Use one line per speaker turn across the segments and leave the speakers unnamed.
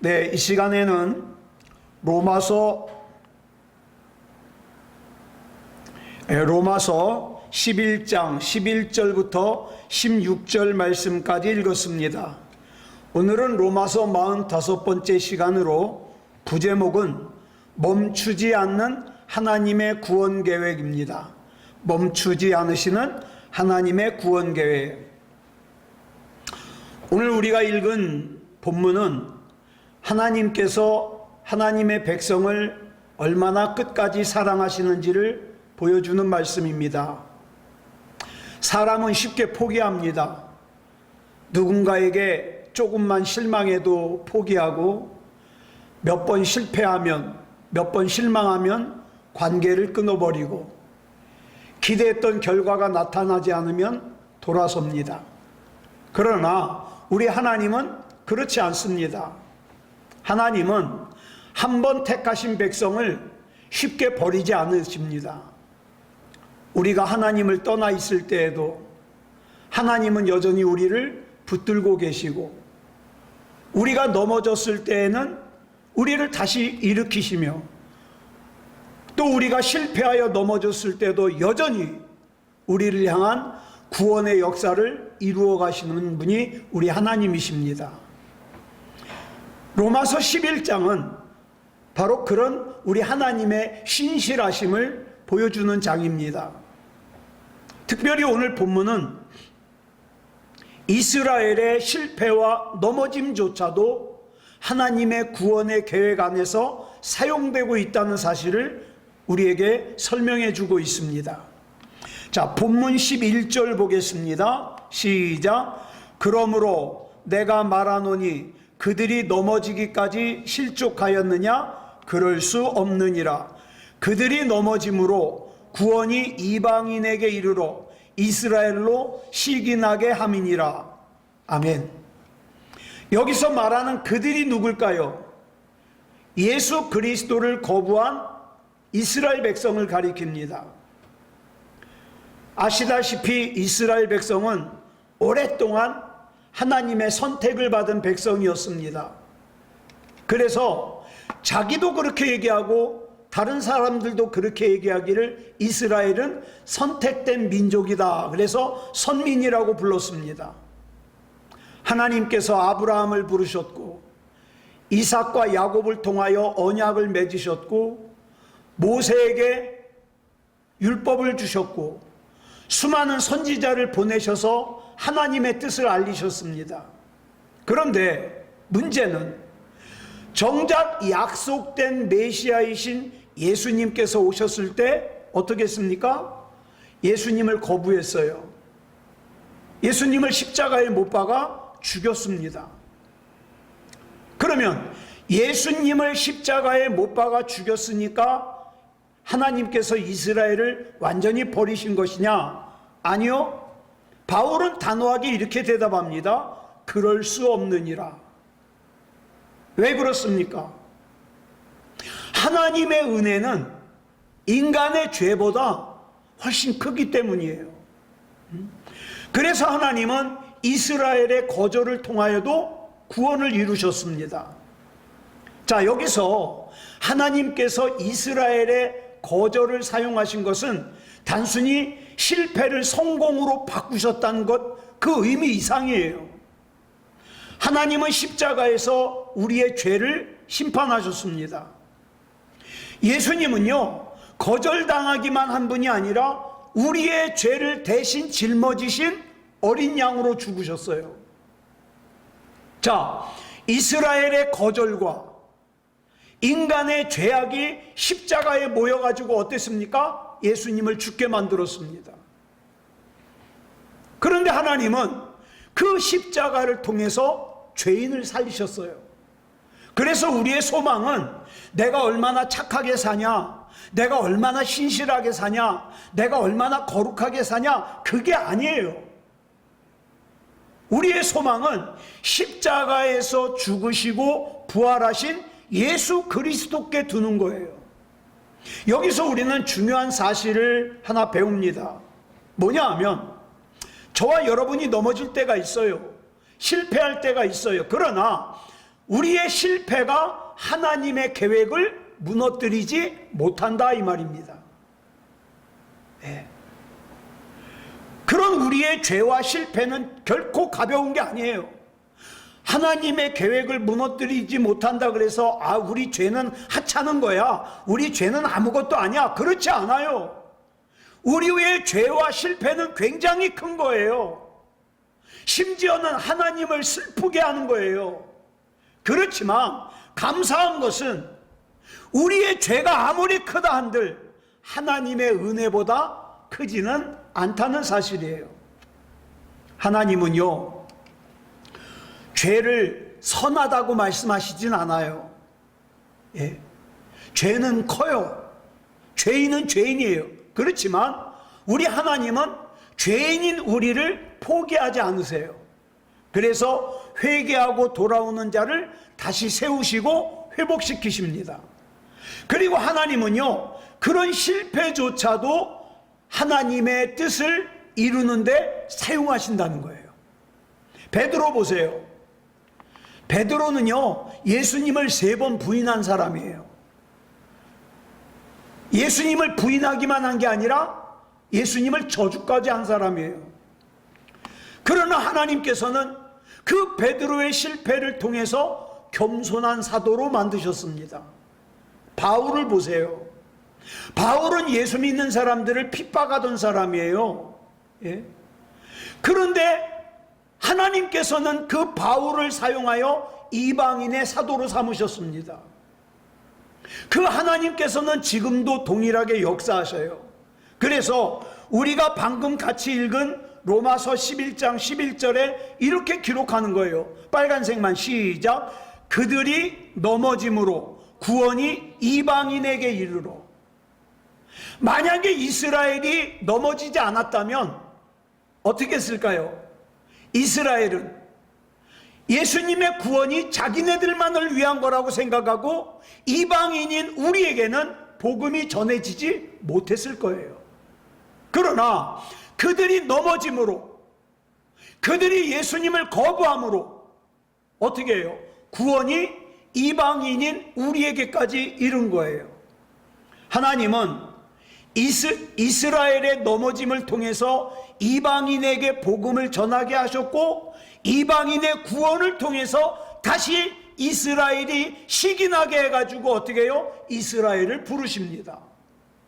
네, 이 시간에는 로마서 11장 11절부터 16절 말씀까지 읽었습니다. 오늘은 로마서 45번째 시간으로 부제목은 멈추지 않는 하나님의 구원 계획입니다. 멈추지 않으시는 하나님의 구원 계획. 오늘 우리가 읽은 본문은 하나님께서 하나님의 백성을 얼마나 끝까지 사랑하시는지를 보여주는 말씀입니다. 사람은 쉽게 포기합니다. 누군가에게 조금만 실망해도 포기하고 몇 번 실패하면, 몇 번 실망하면 관계를 끊어버리고 기대했던 결과가 나타나지 않으면 돌아섭니다. 그러나 우리 하나님은 그렇지 않습니다. 하나님은 한 번 택하신 백성을 쉽게 버리지 않으십니다. 우리가 하나님을 떠나 있을 때에도 하나님은 여전히 우리를 붙들고 계시고, 우리가 넘어졌을 때에는 우리를 다시 일으키시며, 또 우리가 실패하여 넘어졌을 때도 여전히 우리를 향한 구원의 역사를 이루어 가시는 분이 우리 하나님이십니다. 로마서 11장은 바로 그런 우리 하나님의 신실하심을 보여주는 장입니다. 특별히 오늘 본문은 이스라엘의 실패와 넘어짐조차도 하나님의 구원의 계획 안에서 사용되고 있다는 사실을 우리에게 설명해 주고 있습니다. 자, 본문 11절 보겠습니다. 시작. 그러므로 내가 말하노니 그들이 넘어지기까지 실족하였느냐? 그럴 수 없느니라. 그들이 넘어짐으로 구원이 이방인에게 이르러 이스라엘로 시기나게 함이니라. 아멘. 여기서 말하는 그들이 누굴까요? 예수 그리스도를 거부한 이스라엘 백성을 가리킵니다. 아시다시피 이스라엘 백성은 오랫동안 하나님의 선택을 받은 백성이었습니다. 그래서 자기도 그렇게 얘기하고 다른 사람들도 그렇게 얘기하기를 이스라엘은 선택된 민족이다. 그래서 선민이라고 불렀습니다. 하나님께서 아브라함을 부르셨고 이삭과 야곱을 통하여 언약을 맺으셨고 모세에게 율법을 주셨고 수많은 선지자를 보내셔서 하나님의 뜻을 알리셨습니다. 그런데 문제는 정작 약속된 메시아이신 예수님께서 오셨을 때 어떻게 했습니까? 예수님을 거부했어요. 예수님을 십자가에 못 박아 죽였습니다. 그러면 예수님을 십자가에 못 박아 죽였으니까 하나님께서 이스라엘을 완전히 버리신 것이냐? 아니요. 바울은 단호하게 이렇게 대답합니다. 그럴 수 없느니라. 왜 그렇습니까? 하나님의 은혜는 인간의 죄보다 훨씬 크기 때문이에요. 그래서 하나님은 이스라엘의 거절을 통하여도 구원을 이루셨습니다. 자, 여기서 하나님께서 이스라엘의 거절을 사용하신 것은 단순히 실패를 성공으로 바꾸셨다는 것, 그 의미 이상이에요. 하나님은 십자가에서 우리의 죄를 심판하셨습니다. 예수님은요, 거절당하기만 한 분이 아니라 우리의 죄를 대신 짊어지신 어린 양으로 죽으셨어요. 자, 이스라엘의 거절과 인간의 죄악이 십자가에 모여가지고 어땠습니까? 예수님을 죽게 만들었습니다. 그런데 하나님은 그 십자가를 통해서 죄인을 살리셨어요. 그래서 우리의 소망은 내가 얼마나 착하게 사냐, 내가 얼마나 신실하게 사냐, 내가 얼마나 거룩하게 사냐, 그게 아니에요. 우리의 소망은 십자가에서 죽으시고 부활하신 예수 그리스도께 두는 거예요. 여기서 우리는 중요한 사실을 하나 배웁니다. 뭐냐 하면 저와 여러분이 넘어질 때가 있어요. 실패할 때가 있어요. 그러나 우리의 실패가 하나님의 계획을 무너뜨리지 못한다 이 말입니다. 네. 그런 우리의 죄와 실패는 결코 가벼운 게 아니에요. 하나님의 계획을 무너뜨리지 못한다 그래서 우리 죄는 하찮은 거야, 우리 죄는 아무것도 아니야, 그렇지 않아요. 우리의 죄와 실패는 굉장히 큰 거예요. 심지어는 하나님을 슬프게 하는 거예요. 그렇지만 감사한 것은 우리의 죄가 아무리 크다 한들 하나님의 은혜보다 크지는 않다는 사실이에요. 하나님은요, 죄를 선하다고 말씀하시진 않아요. 예. 죄는 커요. 죄인은 죄인이에요. 그렇지만 우리 하나님은 죄인인 우리를 포기하지 않으세요. 그래서 회개하고 돌아오는 자를 다시 세우시고 회복시키십니다. 그리고 하나님은요, 그런 실패조차도 하나님의 뜻을 이루는데 사용하신다는 거예요. 베드로 보세요. 베드로는요, 예수님을 3번 부인한 사람이에요. 예수님을 부인하기만 한 게 아니라 예수님을 저주까지 한 사람이에요. 그러나 하나님께서는 그 베드로의 실패를 통해서 겸손한 사도로 만드셨습니다. 바울을 보세요. 바울은 예수 믿는 사람들을 핍박하던 사람이에요. 예? 그런데 하나님께서는 그 바울을 사용하여 이방인의 사도로 삼으셨습니다. 그 하나님께서는 지금도 동일하게 역사하셔요. 그래서 우리가 방금 같이 읽은 로마서 11장 11절에 이렇게 기록하는 거예요. 빨간색만 시작. 그들이 넘어짐으로 구원이 이방인에게 이르러. 만약에 이스라엘이 넘어지지 않았다면 어떻게 했을까요? 이스라엘은 예수님의 구원이 자기네들만을 위한 거라고 생각하고 이방인인 우리에게는 복음이 전해지지 못했을 거예요. 그러나 그들이 넘어짐으로, 그들이 예수님을 거부함으로 어떻게 해요? 구원이 이방인인 우리에게까지 이른 거예요. 하나님은 이스라엘의 넘어짐을 통해서 이방인에게 복음을 전하게 하셨고, 이방인의 구원을 통해서 다시 이스라엘이 시기나게 해가지고 어떻게 해요? 이스라엘을 부르십니다.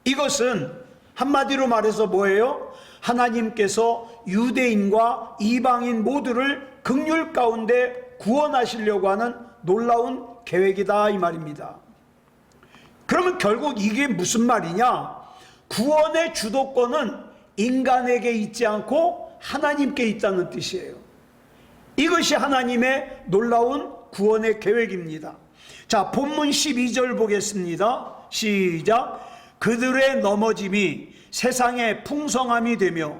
이것은 한마디로 말해서 뭐예요? 하나님께서 유대인과 이방인 모두를 긍휼 가운데 구원하시려고 하는 놀라운 계획이다 이 말입니다. 그러면 결국 이게 무슨 말이냐? 구원의 주도권은 인간에게 있지 않고 하나님께 있다는 뜻이에요. 이것이 하나님의 놀라운 구원의 계획입니다. 자, 본문 12절 보겠습니다. 시작. 그들의 넘어짐이 세상의 풍성함이 되며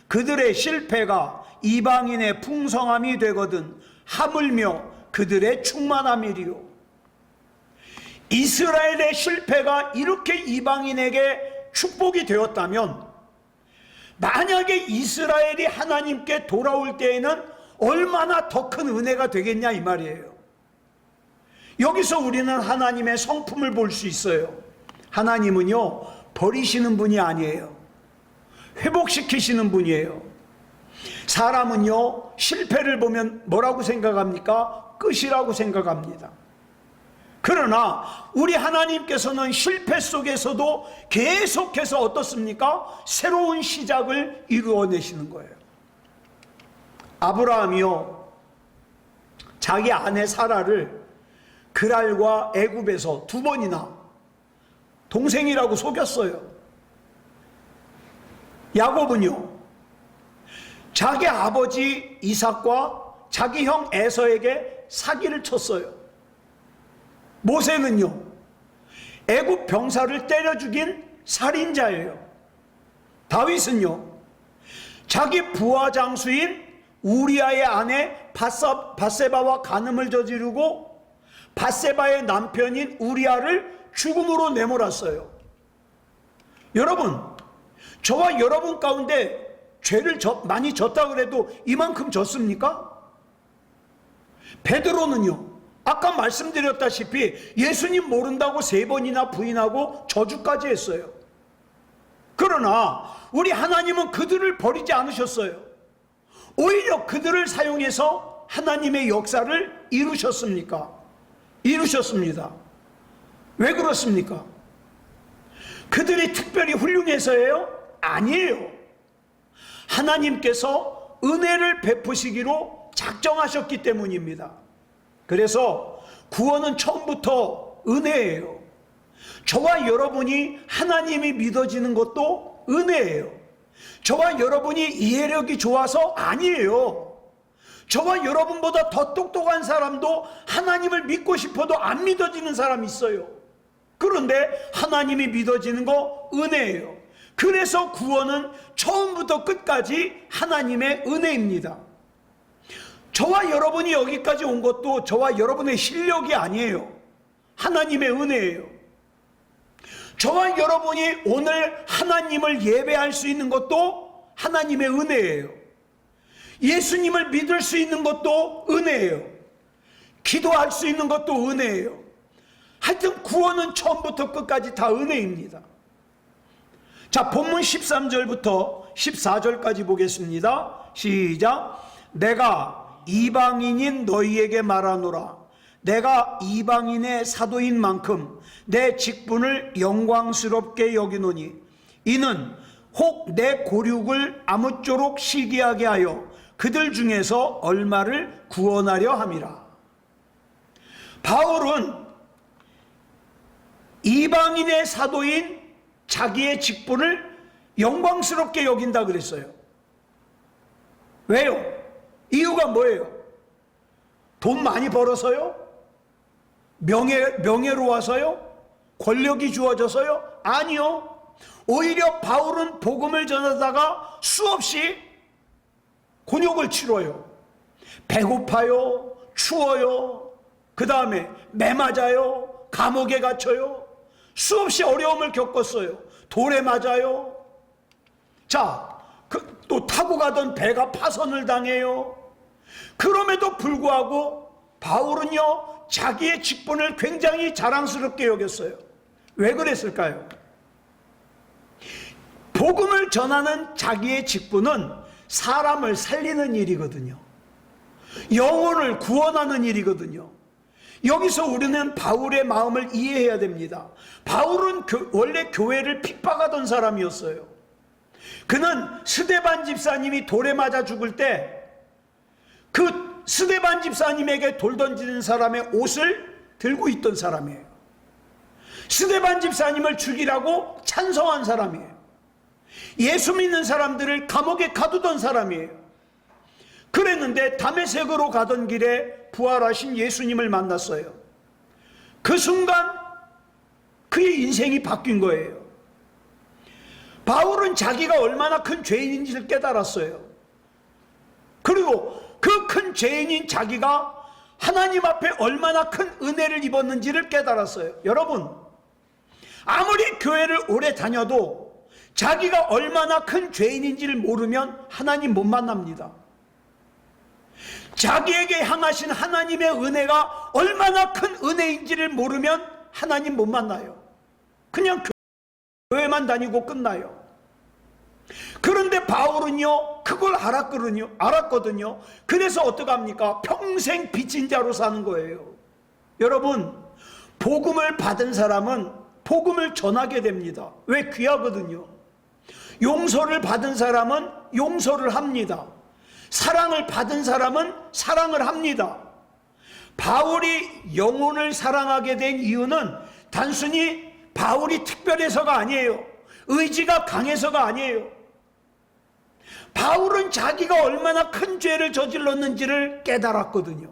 그들의 실패가 이방인의 풍성함이 되거든 하물며 그들의 충만함이리요. 이스라엘의 실패가 이렇게 이방인에게 축복이 되었다면 만약에 이스라엘이 하나님께 돌아올 때에는 얼마나 더 큰 은혜가 되겠냐 이 말이에요. 여기서 우리는 하나님의 성품을 볼 수 있어요. 하나님은요, 버리시는 분이 아니에요. 회복시키시는 분이에요. 사람은요, 실패를 보면 뭐라고 생각합니까? 끝이라고 생각합니다. 그러나 우리 하나님께서는 실패 속에서도 계속해서 어떻습니까? 새로운 시작을 이루어내시는 거예요. 아브라함이요, 자기 아내 사라를 그랄과 애굽에서 2번이나 동생이라고 속였어요. 야곱은요, 자기 아버지 이삭과 자기 형 에서에게 사기를 쳤어요. 모세는요, 애굽 병사를 때려 죽인 살인자예요. 다윗은요, 자기 부하 장수인 우리아의 아내 밧세바와 간음을 저지르고 밧세바의 남편인 우리아를 죽음으로 내몰았어요. 여러분, 저와 여러분 가운데 죄를 많이 졌다 그래도 이만큼 졌습니까? 베드로는요, 아까 말씀드렸다시피 예수님 모른다고 3번이나 부인하고 저주까지 했어요. 그러나 우리 하나님은 그들을 버리지 않으셨어요. 오히려 그들을 사용해서 하나님의 역사를 이루셨습니까? 이루셨습니다. 왜 그렇습니까? 그들이 특별히 훌륭해서예요? 아니에요. 하나님께서 은혜를 베푸시기로 작정하셨기 때문입니다. 그래서 구원은 처음부터 은혜예요. 저와 여러분이 하나님이 믿어지는 것도 은혜예요. 저와 여러분이 이해력이 좋아서 아니에요. 저와 여러분보다 더 똑똑한 사람도 하나님을 믿고 싶어도 안 믿어지는 사람이 있어요. 그런데 하나님이 믿어지는 거 은혜예요. 그래서 구원은 처음부터 끝까지 하나님의 은혜입니다. 저와 여러분이 여기까지 온 것도 저와 여러분의 실력이 아니에요. 하나님의 은혜예요. 저와 여러분이 오늘 하나님을 예배할 수 있는 것도 하나님의 은혜예요. 예수님을 믿을 수 있는 것도 은혜예요. 기도할 수 있는 것도 은혜예요. 하여튼 구원은 처음부터 끝까지 다 은혜입니다. 자, 본문 13절부터 14절까지 보겠습니다. 시작. 내가 이방인인 너희에게 말하노라. 내가 이방인의 사도인 만큼 내 직분을 영광스럽게 여기노니 이는 혹 내 고륙을 아무쪼록 시기하게 하여 그들 중에서 얼마를 구원하려 함이라. 바울은 이방인의 사도인 자기의 직분을 영광스럽게 여긴다 그랬어요. 왜요? 이유가 뭐예요? 돈 많이 벌어서요? 명예로워서요? 권력이 주어져서요? 아니요. 오히려 바울은 복음을 전하다가 수없이 곤욕을 치러요. 배고파요, 추워요, 그 다음에 매 맞아요, 감옥에 갇혀요. 수없이 어려움을 겪었어요. 돌에 맞아요. 자, 또 타고 가던 배가 파선을 당해요. 그럼에도 불구하고 바울은요, 자기의 직분을 굉장히 자랑스럽게 여겼어요. 왜 그랬을까요? 복음을 전하는 자기의 직분은 사람을 살리는 일이거든요. 영혼을 구원하는 일이거든요. 여기서 우리는 바울의 마음을 이해해야 됩니다. 바울은 원래 교회를 핍박하던 사람이었어요. 그는 스데반 집사님이 돌에 맞아 죽을 때 그 스데반 집사님에게 돌 던지는 사람의 옷을 들고 있던 사람이에요. 스데반 집사님을 죽이라고 찬성한 사람이에요. 예수 믿는 사람들을 감옥에 가두던 사람이에요. 그랬는데 다메섹으로 가던 길에 부활하신 예수님을 만났어요. 그 순간 그의 인생이 바뀐 거예요. 바울은 자기가 얼마나 큰 죄인인지를 깨달았어요. 그리고 그 큰 죄인인 자기가 하나님 앞에 얼마나 큰 은혜를 입었는지를 깨달았어요. 여러분, 아무리 교회를 오래 다녀도 자기가 얼마나 큰 죄인인지를 모르면 하나님 못 만납니다. 자기에게 향하신 하나님의 은혜가 얼마나 큰 은혜인지를 모르면 하나님 못 만나요. 그냥 교회만 다니고 끝나요. 그런데 바울은요, 그걸 알았거든요. 그래서 어떡합니까? 평생 빚진 자로 사는 거예요. 여러분, 복음을 받은 사람은 복음을 전하게 됩니다. 왜? 귀하거든요. 용서를 받은 사람은 용서를 합니다. 사랑을 받은 사람은 사랑을 합니다. 바울이 영혼을 사랑하게 된 이유는 단순히 바울이 특별해서가 아니에요. 의지가 강해서가 아니에요. 바울은 자기가 얼마나 큰 죄를 저질렀는지를 깨달았거든요.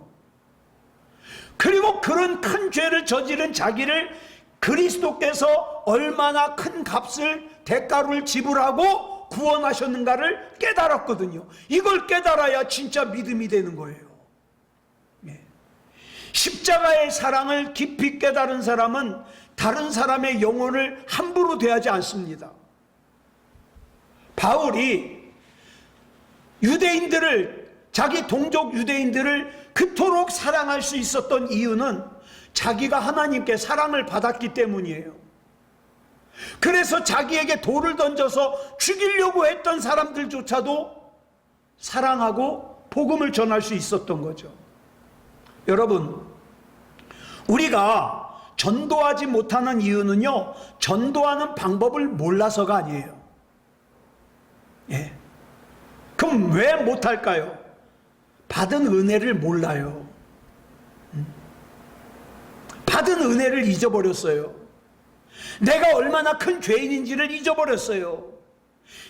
그리고 그런 큰 죄를 저지른 자기를 그리스도께서 얼마나 큰 값을, 대가를 지불하고 구원하셨는가를 깨달았거든요. 이걸 깨달아야 진짜 믿음이 되는 거예요. 십자가의 사랑을 깊이 깨달은 사람은 다른 사람의 영혼을 함부로 대하지 않습니다. 바울이 자기 동족 유대인들을 그토록 사랑할 수 있었던 이유는 자기가 하나님께 사랑을 받았기 때문이에요. 그래서 자기에게 돌을 던져서 죽이려고 했던 사람들조차도 사랑하고 복음을 전할 수 있었던 거죠. 여러분, 우리가 전도하지 못하는 이유는요, 전도하는 방법을 몰라서가 아니에요. 예. 그럼 왜 못할까요? 받은 은혜를 몰라요. 받은 은혜를 잊어버렸어요. 내가 얼마나 큰 죄인인지를 잊어버렸어요.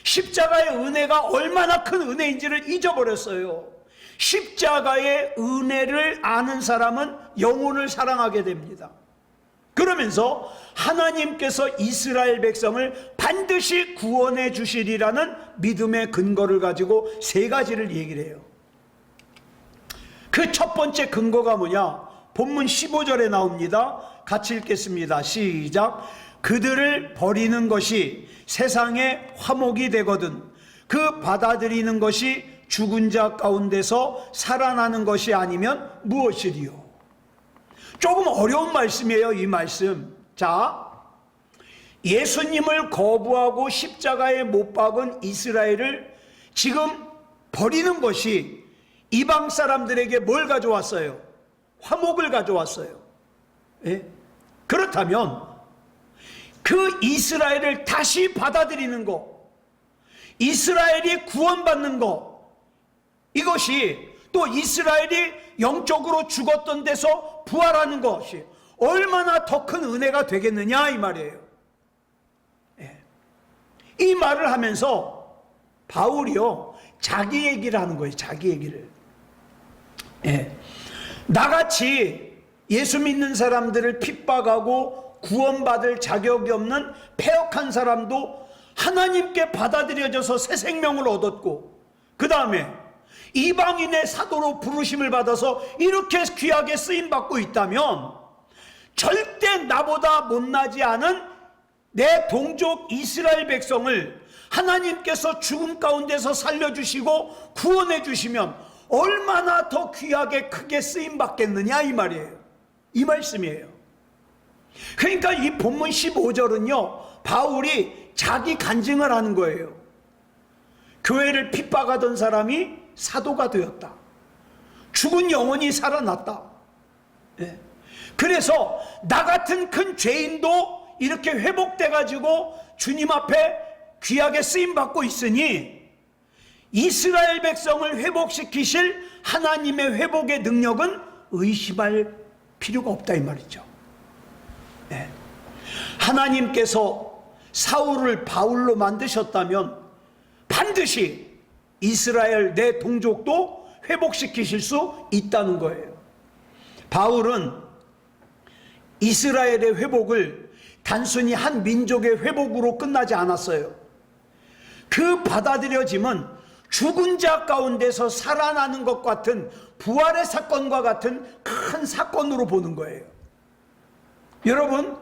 십자가의 은혜가 얼마나 큰 은혜인지를 잊어버렸어요. 십자가의 은혜를 아는 사람은 영혼을 사랑하게 됩니다. 그러면서 하나님께서 이스라엘 백성을 반드시 구원해 주시리라는 믿음의 근거를 가지고 세 가지를 얘기를 해요. 그 첫 번째 근거가 뭐냐? 본문 15절에 나옵니다. 같이 읽겠습니다. 시작. 그들을 버리는 것이 세상의 화목이 되거든 그 받아들이는 것이 죽은 자 가운데서 살아나는 것이 아니면 무엇이리요? 조금 어려운 말씀이에요, 이 말씀. 자, 예수님을 거부하고 십자가에 못 박은 이스라엘을 지금 버리는 것이 이방 사람들에게 뭘 가져왔어요? 화목을 가져왔어요. 예? 그렇다면 그 이스라엘을 다시 받아들이는 것, 이스라엘이 구원받는 것, 이것이 또 이스라엘이 영적으로 죽었던 데서 부활하는 것이 얼마나 더 큰 은혜가 되겠느냐 이 말이에요. 예. 이 말을 하면서 바울이요, 자기 얘기를 하는 거예요. 자기 얘기를. 예. 나같이 예수 믿는 사람들을 핍박하고 구원받을 자격이 없는 패역한 사람도 하나님께 받아들여져서 새 생명을 얻었고, 그 다음에 이방인의 사도로 부르심을 받아서 이렇게 귀하게 쓰임받고 있다면 절대 나보다 못나지 않은 내 동족 이스라엘 백성을 하나님께서 죽음 가운데서 살려주시고 구원해 주시면 얼마나 더 귀하게 크게 쓰임받겠느냐 이 말이에요. 이 말씀이에요. 그러니까 이 본문 15절은요, 바울이 자기 간증을 하는 거예요. 교회를 핍박하던 사람이 사도가 되었다. 죽은 영혼이 살아났다. 예. 그래서 나 같은 큰 죄인도 이렇게 회복돼 가지고 주님 앞에 귀하게 쓰임 받고 있으니 이스라엘 백성을 회복시키실 하나님의 회복의 능력은 의심할 필요가 없다 이 말이죠. 예. 하나님께서 사울을 바울로 만드셨다면 반드시 이스라엘 내 동족도 회복시키실 수 있다는 거예요. 바울은 이스라엘의 회복을 단순히 한 민족의 회복으로 끝나지 않았어요. 그 받아들여짐은 죽은 자 가운데서 살아나는 것 같은 부활의 사건과 같은 큰 사건으로 보는 거예요. 여러분,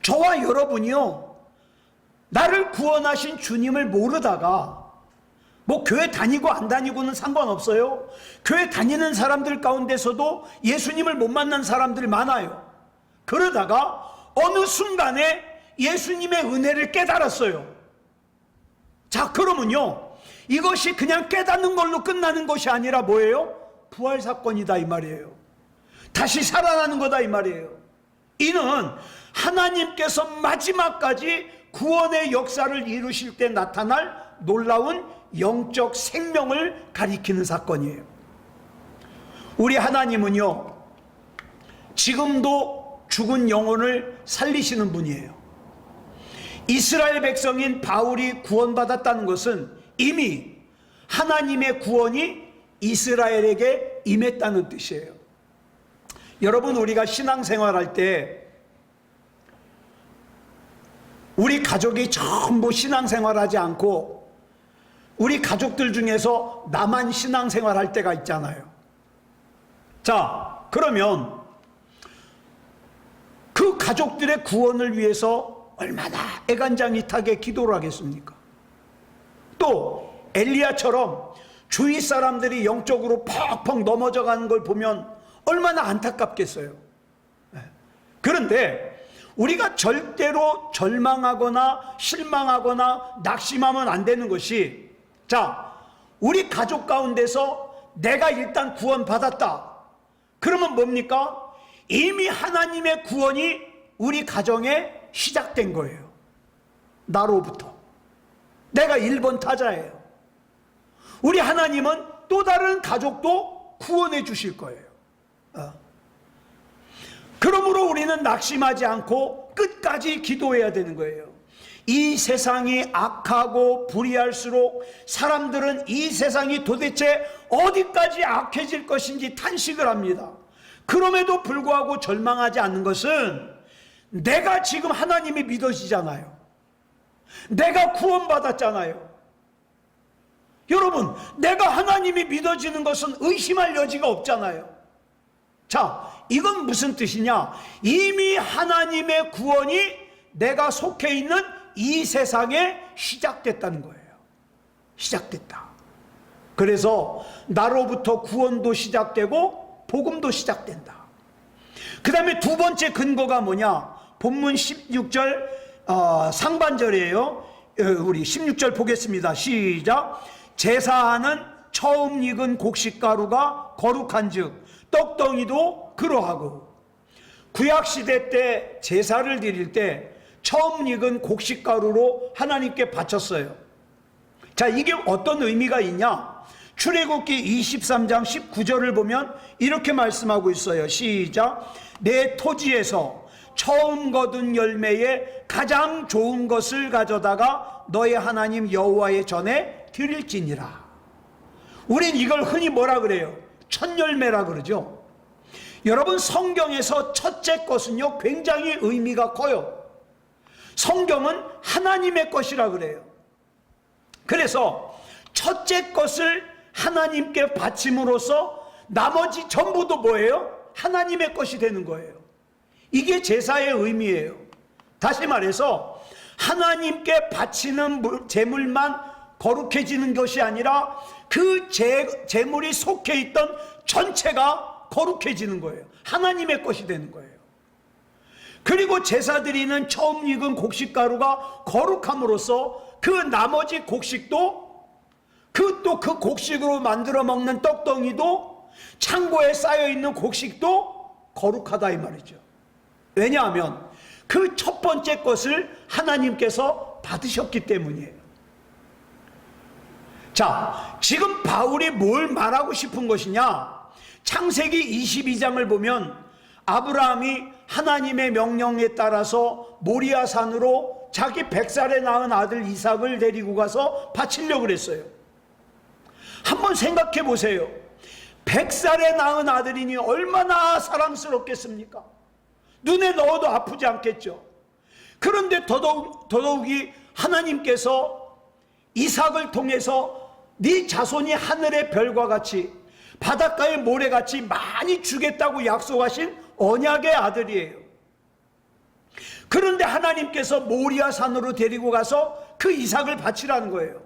저와 여러분이요, 나를 구원하신 주님을 모르다가 뭐 교회 다니고 안 다니고는 상관없어요. 교회 다니는 사람들 가운데서도 예수님을 못 만난 사람들이 많아요. 그러다가 어느 순간에 예수님의 은혜를 깨달았어요. 자, 그러면요, 이것이 그냥 깨닫는 걸로 끝나는 것이 아니라 뭐예요? 부활 사건이다 이 말이에요. 다시 살아나는 거다 이 말이에요. 이는 하나님께서 마지막까지 구원의 역사를 이루실 때 나타날 놀라운 영적 생명을 가리키는 사건이에요. 우리 하나님은요, 지금도 죽은 영혼을 살리시는 분이에요. 이스라엘 백성인 바울이 구원받았다는 것은 이미 하나님의 구원이 이스라엘에게 임했다는 뜻이에요. 여러분, 우리가 신앙생활할 때 우리 가족이 전부 신앙생활하지 않고 우리 가족들 중에서 나만 신앙생활할 때가 있잖아요. 자, 그러면 그 가족들의 구원을 위해서 얼마나 애간장이타게 기도를 하겠습니까? 또 엘리야처럼 주위 사람들이 영적으로 퍽퍽 넘어져 가는 걸 보면 얼마나 안타깝겠어요. 그런데 우리가 절대로 절망하거나 실망하거나 낙심하면 안 되는 것이, 자, 우리 가족 가운데서 내가 일단 구원받았다. 그러면 뭡니까? 이미 하나님의 구원이 우리 가정에 시작된 거예요. 나로부터. 내가 1번 타자예요. 우리 하나님은 또 다른 가족도 구원해 주실 거예요. 그러므로 우리는 낙심하지 않고 끝까지 기도해야 되는 거예요. 이 세상이 악하고 불의할수록 사람들은 이 세상이 도대체 어디까지 악해질 것인지 탄식을 합니다. 그럼에도 불구하고 절망하지 않는 것은 내가 지금 하나님이 믿어지잖아요. 내가 구원받았잖아요. 여러분, 내가 하나님이 믿어지는 것은 의심할 여지가 없잖아요. 자, 이건 무슨 뜻이냐? 이미 하나님의 구원이 내가 속해 있는 이 세상에 시작됐다는 거예요. 시작됐다. 그래서 나로부터 구원도 시작되고 복음도 시작된다. 그 다음에 두 번째 근거가 뭐냐? 본문 16절 상반절이에요. 우리 16절 보겠습니다. 시작. 제사하는 처음 익은 곡식가루가 거룩한즉 떡덩이도 그러하고. 구약시대 때 제사를 드릴 때 처음 익은 곡식가루로 하나님께 바쳤어요. 자, 이게 어떤 의미가 있냐? 출애굽기 23장 19절을 보면 이렇게 말씀하고 있어요. 시작. 내 토지에서 처음 거둔 열매에 가장 좋은 것을 가져다가 너의 하나님 여호와의 전에 드릴지니라. 우린 이걸 흔히 뭐라 그래요? 첫 열매라 그러죠. 여러분, 성경에서 첫째 것은요 굉장히 의미가 커요. 성경은 하나님의 것이라 그래요. 그래서 첫째 것을 하나님께 바침으로써 나머지 전부도 뭐예요? 하나님의 것이 되는 거예요. 이게 제사의 의미예요. 다시 말해서 하나님께 바치는 제물만 거룩해지는 것이 아니라 그 제물이 속해 있던 전체가 거룩해지는 거예요. 하나님의 것이 되는 거예요. 그리고 제사 드리는 처음 익은 곡식가루가 거룩함으로써 그 나머지 곡식도 그 곡식으로 만들어 먹는 떡덩이도 창고에 쌓여있는 곡식도 거룩하다 이 말이죠. 왜냐하면 그 첫 번째 것을 하나님께서 받으셨기 때문이에요. 자, 지금 바울이 뭘 말하고 싶은 것이냐? 창세기 22장을 보면 아브라함이 하나님의 명령에 따라서 모리아산으로 자기 100살에 낳은 아들 이삭을 데리고 가서 바치려고 그랬어요. 한번 생각해 보세요. 100살에 낳은 아들이니 얼마나 사랑스럽겠습니까? 눈에 넣어도 아프지 않겠죠. 그런데 더더욱이 하나님께서 이삭을 통해서 네 자손이 하늘의 별과 같이 바닷가의 모래같이 많이 주겠다고 약속하신 언약의 아들이에요. 그런데 하나님께서 모리아 산으로 데리고 가서 그 이삭을 바치라는 거예요.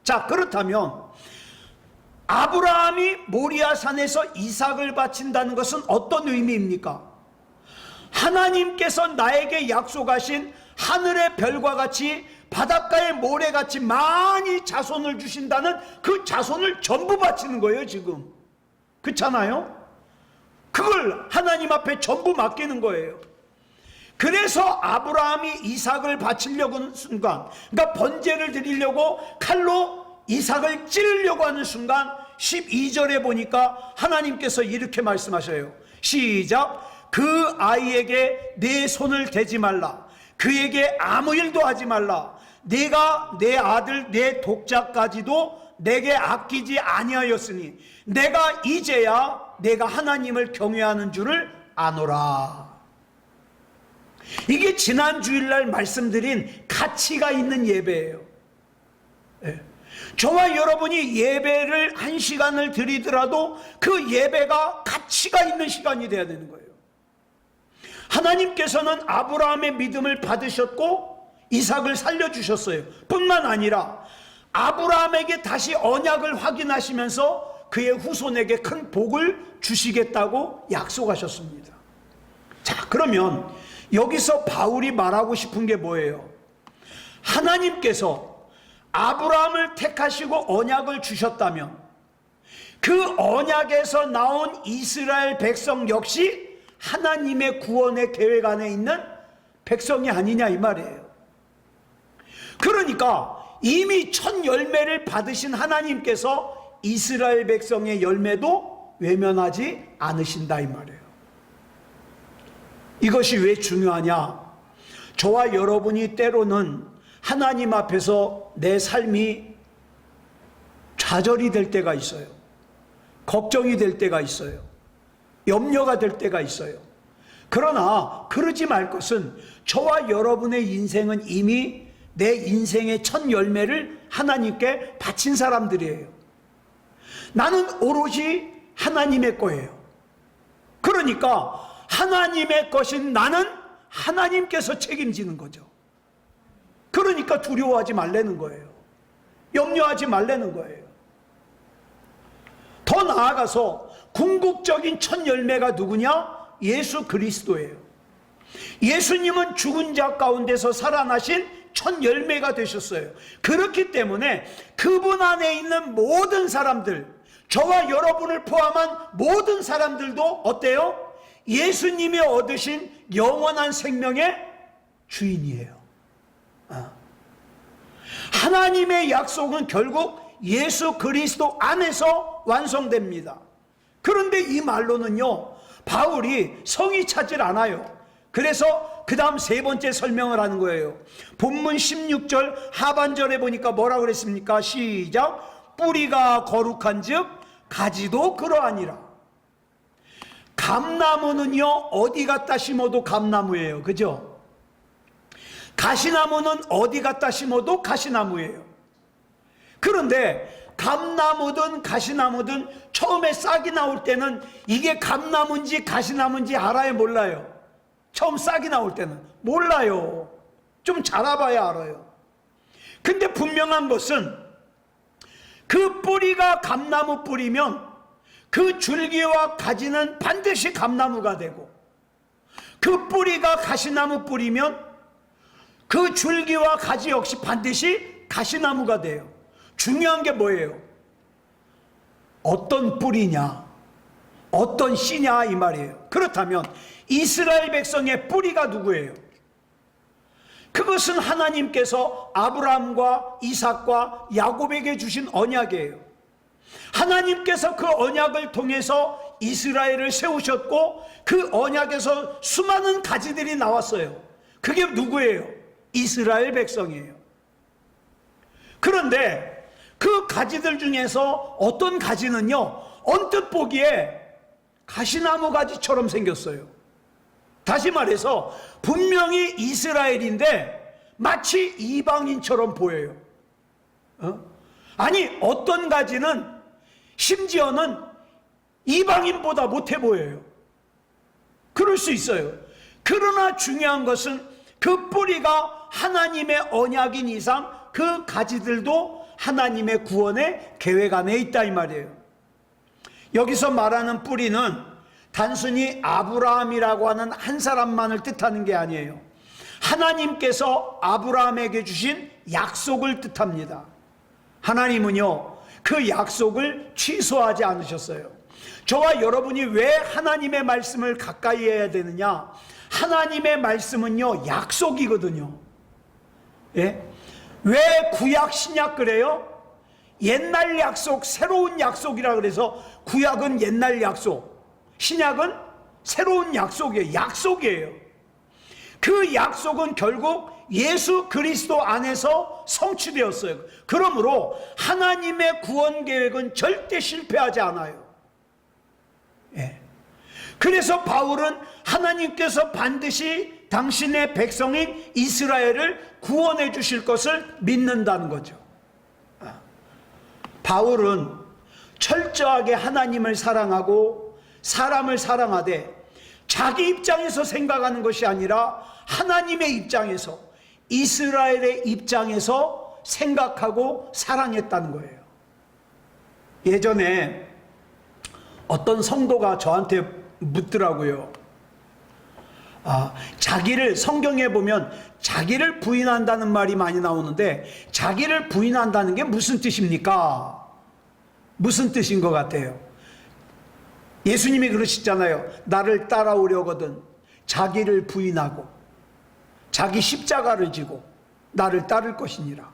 자, 그렇다면 아브라함이 모리아 산에서 이삭을 바친다는 것은 어떤 의미입니까? 하나님께서 나에게 약속하신 하늘의 별과 같이 바닷가의 모래같이 많이 자손을 주신다는 그 자손을 전부 바치는 거예요, 지금. 그렇잖아요? 그걸 하나님 앞에 전부 맡기는 거예요. 그래서 아브라함이 이삭을 바치려고 하는 순간, 그러니까 번제를 드리려고 칼로 이삭을 찌르려고 하는 순간 12절에 보니까 하나님께서 이렇게 말씀하셔요. 시작. 그 아이에게 내 손을 대지 말라. 그에게 아무 일도 하지 말라. 내가 내 아들 내 독자까지도 내게 아끼지 아니하였으니 내가 이제야 내가 하나님을 경외하는 줄을 아노라. 이게 지난 주일날 말씀드린 가치가 있는 예배예요. 저와 여러분이 예배를 1시간을 드리더라도 그 예배가 가치가 있는 시간이 돼야 되는 거예요. 하나님께서는 아브라함의 믿음을 받으셨고 이삭을 살려주셨어요. 뿐만 아니라 아브라함에게 다시 언약을 확인하시면서 그의 후손에게 큰 복을 주시겠다고 약속하셨습니다. 자, 그러면 여기서 바울이 말하고 싶은 게 뭐예요? 하나님께서 아브라함을 택하시고 언약을 주셨다면 그 언약에서 나온 이스라엘 백성 역시 하나님의 구원의 계획 안에 있는 백성이 아니냐 이 말이에요. 그러니까 이미 첫 열매를 받으신 하나님께서 이스라엘 백성의 열매도 외면하지 않으신다 이 말이에요. 이것이 왜 중요하냐? 저와 여러분이 때로는 하나님 앞에서 내 삶이 좌절이 될 때가 있어요. 걱정이 될 때가 있어요. 염려가 될 때가 있어요. 그러나 그러지 말 것은 저와 여러분의 인생은 이미 내 인생의 첫 열매를 하나님께 바친 사람들이에요. 나는 오롯이 하나님의 거예요. 그러니까 하나님의 것인 나는 하나님께서 책임지는 거죠. 그러니까 두려워하지 말라는 거예요. 염려하지 말라는 거예요. 더 나아가서 궁극적인 첫 열매가 누구냐? 예수 그리스도예요. 예수님은 죽은 자 가운데서 살아나신 첫 열매가 되셨어요. 그렇기 때문에 그분 안에 있는 모든 사람들, 저와 여러분을 포함한 모든 사람들도 어때요? 예수님이 얻으신 영원한 생명의 주인이에요. 하나님의 약속은 결국 예수 그리스도 안에서 완성됩니다. 그런데 이 말로는요, 바울이 성의 차질 않아요. 그래서 그 다음 세 번째 설명을 하는 거예요. 본문 16절 하반절에 보니까 뭐라 그랬습니까? 시작. 뿌리가 거룩한 즉 가지도 그러하니라. 감나무는요, 어디 갖다 심어도 감나무예요. 그죠? 가시나무는 어디 갖다 심어도 가시나무예요. 그런데 감나무든 가시나무든 처음에 싹이 나올 때는 이게 감나무인지 가시나무인지 알아요, 몰라요? 처음 싹이 나올 때는 몰라요. 좀 자라봐야 알아요. 근데 분명한 것은 그 뿌리가 감나무 뿌리면 그 줄기와 가지는 반드시 감나무가 되고, 그 뿌리가 가시나무 뿌리면 그 줄기와 가지 역시 반드시 가시나무가 돼요. 중요한 게 뭐예요? 어떤 뿌리냐, 어떤 씨냐 이 말이에요. 그렇다면 이스라엘 백성의 뿌리가 누구예요? 그것은 하나님께서 아브라함과 이삭과 야곱에게 주신 언약이에요. 하나님께서 그 언약을 통해서 이스라엘을 세우셨고 그 언약에서 수많은 가지들이 나왔어요. 그게 누구예요? 이스라엘 백성이에요. 그런데 그 가지들 중에서 어떤 가지는요, 언뜻 보기에 가시나무 가지처럼 생겼어요. 다시 말해서 분명히 이스라엘인데 마치 이방인처럼 보여요. 아니, 어떤 가지는 심지어는 이방인보다 못해 보여요. 그럴 수 있어요. 그러나 중요한 것은 그 뿌리가 하나님의 언약인 이상 그 가지들도 하나님의 구원의 계획 안에 있다 이 말이에요. 여기서 말하는 뿌리는 단순히 아브라함이라고 하는 한 사람만을 뜻하는 게 아니에요. 하나님께서 아브라함에게 주신 약속을 뜻합니다. 하나님은요, 그 약속을 취소하지 않으셨어요. 저와 여러분이 왜 하나님의 말씀을 가까이 해야 되느냐? 하나님의 말씀은요, 약속이거든요. 예? 왜 구약 신약 그래요? 옛날 약속, 새로운 약속이라 그래서 구약은 옛날 약속, 신약은 새로운 약속이에요. 약속이에요. 그 약속은 결국 예수 그리스도 안에서 성취되었어요. 그러므로 하나님의 구원 계획은 절대 실패하지 않아요. 예. 그래서 바울은 하나님께서 반드시 당신의 백성인 이스라엘을 구원해 주실 것을 믿는다는 거죠. 바울은 철저하게 하나님을 사랑하고 사람을 사랑하되 자기 입장에서 생각하는 것이 아니라 하나님의 입장에서, 이스라엘의 입장에서 생각하고 사랑했다는 거예요. 예전에 어떤 성도가 저한테 묻더라고요. 자기를, 성경에 보면 자기를 부인한다는 말이 많이 나오는데 자기를 부인한다는 게 무슨 뜻입니까? 무슨 뜻인 것 같아요? 예수님이 그러시잖아요. 나를 따라오려거든 자기를 부인하고 자기 십자가를 지고 나를 따를 것이니라.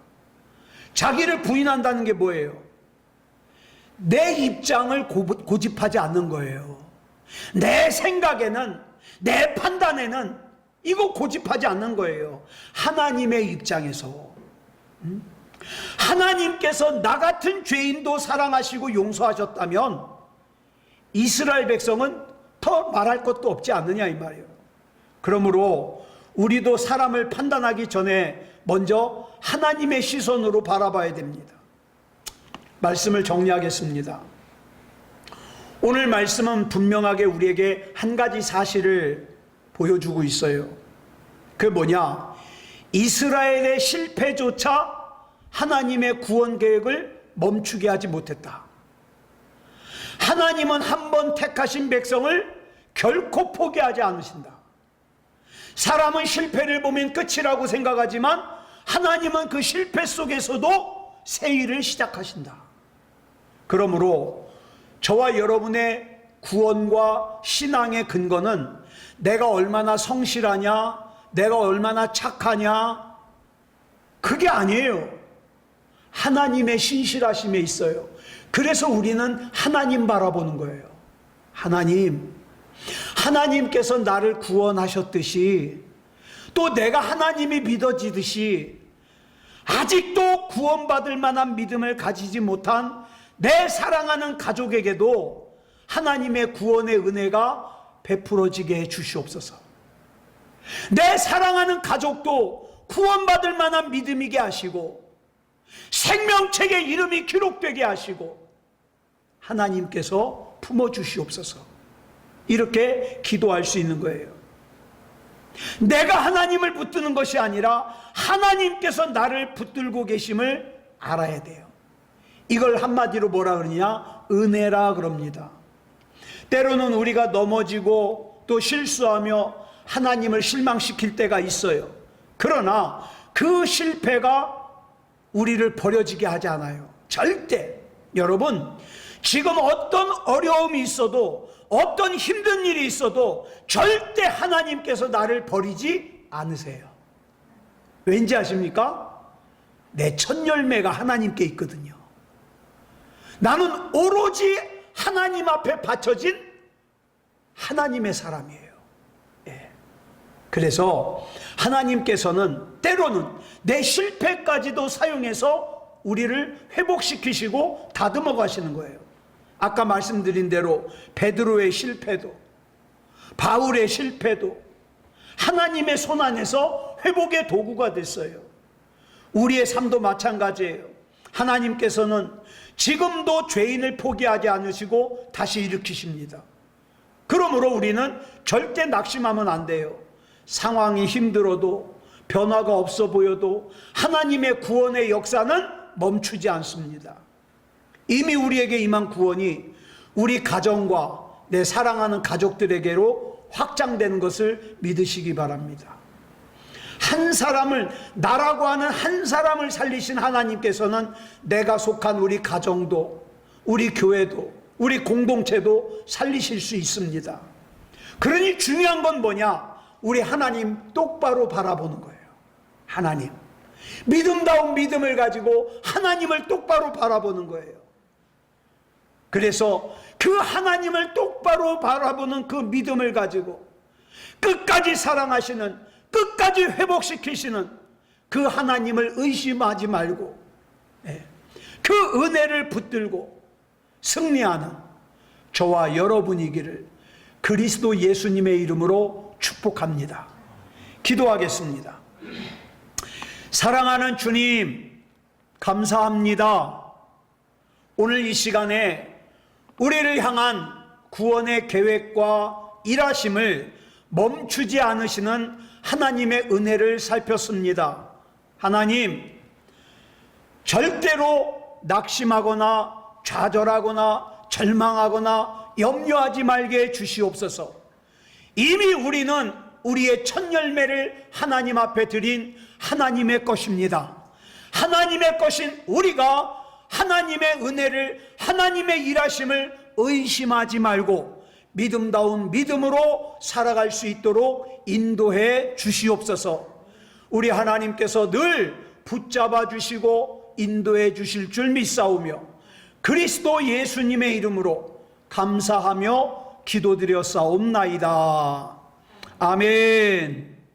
자기를 부인한다는 게 뭐예요? 내 입장을 고집하지 않는 거예요. 내 생각에는, 내 판단에는 이거 고집하지 않는 거예요. 하나님의 입장에서. 하나님께서 나 같은 죄인도 사랑하시고 용서하셨다면 이스라엘 백성은 더 말할 것도 없지 않느냐 이 말이에요. 그러므로 우리도 사람을 판단하기 전에 먼저 하나님의 시선으로 바라봐야 됩니다. 말씀을 정리하겠습니다. 오늘 말씀은 분명하게 우리에게 한 가지 사실을 보여주고 있어요. 그게 뭐냐? 이스라엘의 실패조차 하나님의 구원 계획을 멈추게 하지 못했다. 하나님은 한 번 택하신 백성을 결코 포기하지 않으신다. 사람은 실패를 보면 끝이라고 생각하지만 하나님은 그 실패 속에서도 새 일을 시작하신다. 그러므로 저와 여러분의 구원과 신앙의 근거는 내가 얼마나 성실하냐, 내가 얼마나 착하냐, 그게 아니에요. 하나님의 신실하심에 있어요. 그래서 우리는 하나님 바라보는 거예요. 하나님께서 나를 구원하셨듯이 또 내가 하나님이 믿어지듯이 아직도 구원받을 만한 믿음을 가지지 못한 내 사랑하는 가족에게도 하나님의 구원의 은혜가 베풀어지게 해 주시옵소서. 내 사랑하는 가족도 구원받을 만한 믿음이게 하시고 생명책에 이름이 기록되게 하시고 하나님께서 품어주시옵소서. 이렇게 기도할 수 있는 거예요. 내가 하나님을 붙드는 것이 아니라 하나님께서 나를 붙들고 계심을 알아야 돼요. 이걸 한마디로 뭐라 그러냐? 은혜라 그럽니다. 때로는 우리가 넘어지고 또 실수하며 하나님을 실망시킬 때가 있어요. 그러나 그 실패가 우리를 버려지게 하지 않아요. 절대. 여러분, 지금 어떤 어려움이 있어도 어떤 힘든 일이 있어도 절대 하나님께서 나를 버리지 않으세요. 왠지 아십니까? 내 첫 열매가 하나님께 있거든요. 나는 오로지 하나님 앞에 바쳐진 하나님의 사람이에요. 예. 그래서 하나님께서는 때로는 내 실패까지도 사용해서 우리를 회복시키시고 다듬어 가시는 거예요. 아까 말씀드린 대로 베드로의 실패도 바울의 실패도 하나님의 손 안에서 회복의 도구가 됐어요. 우리의 삶도 마찬가지예요. 하나님께서는 지금도 죄인을 포기하지 않으시고 다시 일으키십니다. 그러므로 우리는 절대 낙심하면 안 돼요. 상황이 힘들어도 변화가 없어 보여도 하나님의 구원의 역사는 멈추지 않습니다. 이미 우리에게 임한 구원이 우리 가정과 내 사랑하는 가족들에게로 확장되는 것을 믿으시기 바랍니다. 한 사람을, 나라고 하는 한 사람을 살리신 하나님께서는 내가 속한 우리 가정도, 우리 교회도, 우리 공동체도 살리실 수 있습니다. 그러니 중요한 건 뭐냐? 우리 하나님 똑바로 바라보는 거예요. 하나님, 믿음다운 믿음을 가지고 하나님을 똑바로 바라보는 거예요. 그래서 그 하나님을 똑바로 바라보는 그 믿음을 가지고 끝까지 사랑하시는, 끝까지 회복시키시는 그 하나님을 의심하지 말고 그 은혜를 붙들고 승리하는 저와 여러분이기를 그리스도 예수님의 이름으로 축복합니다. 기도하겠습니다. 사랑하는 주님, 감사합니다. 오늘 이 시간에 우리를 향한 구원의 계획과 일하심을 멈추지 않으시는 하나님의 은혜를 살폈습니다. 하나님, 절대로 낙심하거나 좌절하거나 절망하거나 염려하지 말게 해 주시옵소서. 이미 우리는 우리의 첫 열매를 하나님 앞에 드린 하나님의 것입니다. 하나님의 것인 우리가 하나님의 은혜를, 하나님의 일하심을 의심하지 말고 믿음다운 믿음으로 살아갈 수 있도록 인도해 주시옵소서. 우리 하나님께서 늘 붙잡아 주시고 인도해 주실 줄 믿사오며 그리스도 예수님의 이름으로 감사하며 기도드렸사옵나이다. 아멘.